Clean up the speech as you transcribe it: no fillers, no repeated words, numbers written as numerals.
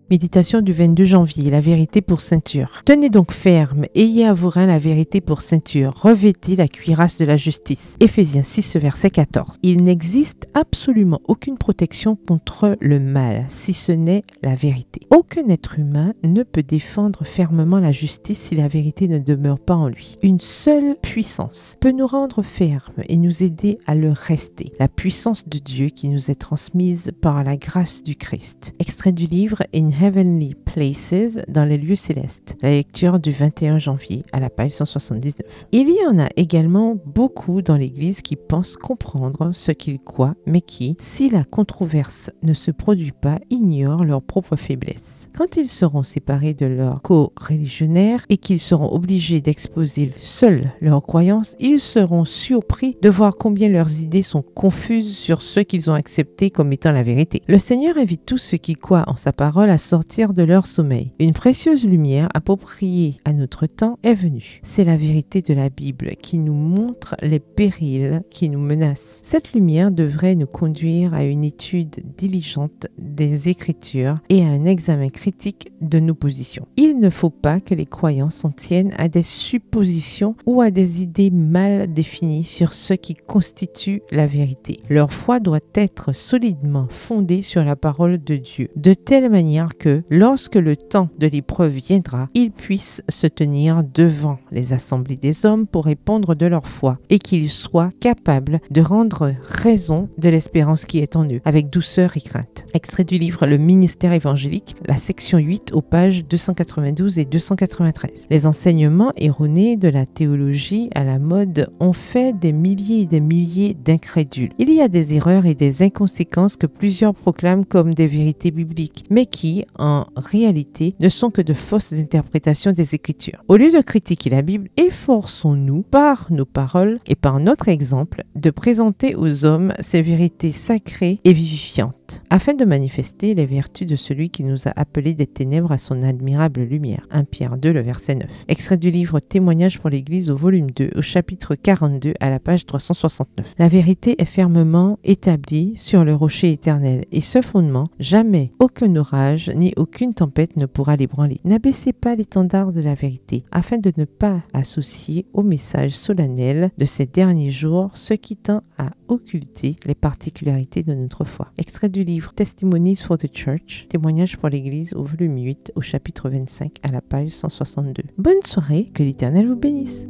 Méditation du 22 janvier, la vérité pour ceinture. Tenez donc ferme, ayez à vos reins la vérité pour ceinture, revêtez la cuirasse de la justice. Éphésiens 6, verset 14. Il n'existe absolument aucune protection contre le mal, si ce n'est la vérité. Aucun être humain ne peut défendre fermement la justice si la vérité ne demeure pas en lui. Une seule puissance peut nous rendre fermes et nous aider à le rester. La puissance de Dieu qui nous est transmise par la grâce du Christ. Extrait du livre In Heavenly Places, dans les lieux célestes. La lecture du 21 janvier à la page 179. Il y en a également beaucoup dans l'Église qui pensent comprendre ce qu'ils croient, mais qui, si la controverse ne se produit pas, ignorent leur propre faiblesse. Quand ils seront séparés de leurs co-religionnaires et qu'ils seront obligés d'exposer seuls leurs croyances, ils seront surpris de voir combien leurs idées sont confuses sur ce qu'ils ont accepté comme étant la vérité. Le Seigneur invite tous ceux qui croient en sa parole à sortir de leur sommeil. Une précieuse lumière appropriée à notre temps est venue. C'est la vérité de la Bible qui nous montre les périls qui nous menacent. Cette lumière devrait nous conduire à une étude diligente des Écritures et à un examen critique de nos positions. Il ne faut pas que les croyants s'en tiennent à des suppositions ou à des idées mal définies sur ce qui constitue la vérité. Leur foi doit être solidement fondée sur la parole de Dieu, de telle manière que, lorsque le temps de l'épreuve viendra, ils puissent se tenir devant les assemblées des hommes pour répondre de leur foi et qu'ils soient capables de rendre raison de l'espérance qui est en eux, avec douceur et crainte. Extrait du livre Le ministère évangélique, la section 8 aux pages 292 et 293. Les enseignements erronés de la théologie à la mode ont fait des milliers et des milliers d'incrédules. Il y a des erreurs et des inconséquences que plusieurs proclament comme des vérités bibliques, mais qui, en réalité, ne sont que de fausses interprétations des Écritures. Au lieu de critiquer la Bible, efforçons-nous, par nos paroles et par notre exemple, de présenter aux hommes ces vérités sacrées et vivifiantes, afin de manifester les vertus de celui qui nous a appelés des ténèbres à son admirable lumière. 1 Pierre 2, le verset 9. Extrait du livre Témoignages pour l'Église au volume 2, au chapitre 42, à la page 369. La vérité est fermement établie sur le rocher éternel, et ce fondement, jamais aucun orage ni aucune tempête ne pourra l'ébranler. N'abaissez pas l'étendard de la vérité, afin de ne pas associer au message solennel de ces derniers jours ce qui tend à occulter les particularités de notre foi. Extrait du livre Testimonies for the Church, Témoignages pour l'Église au volume 8, au chapitre 25, à la page 162. Bonne soirée, que l'Éternel vous bénisse.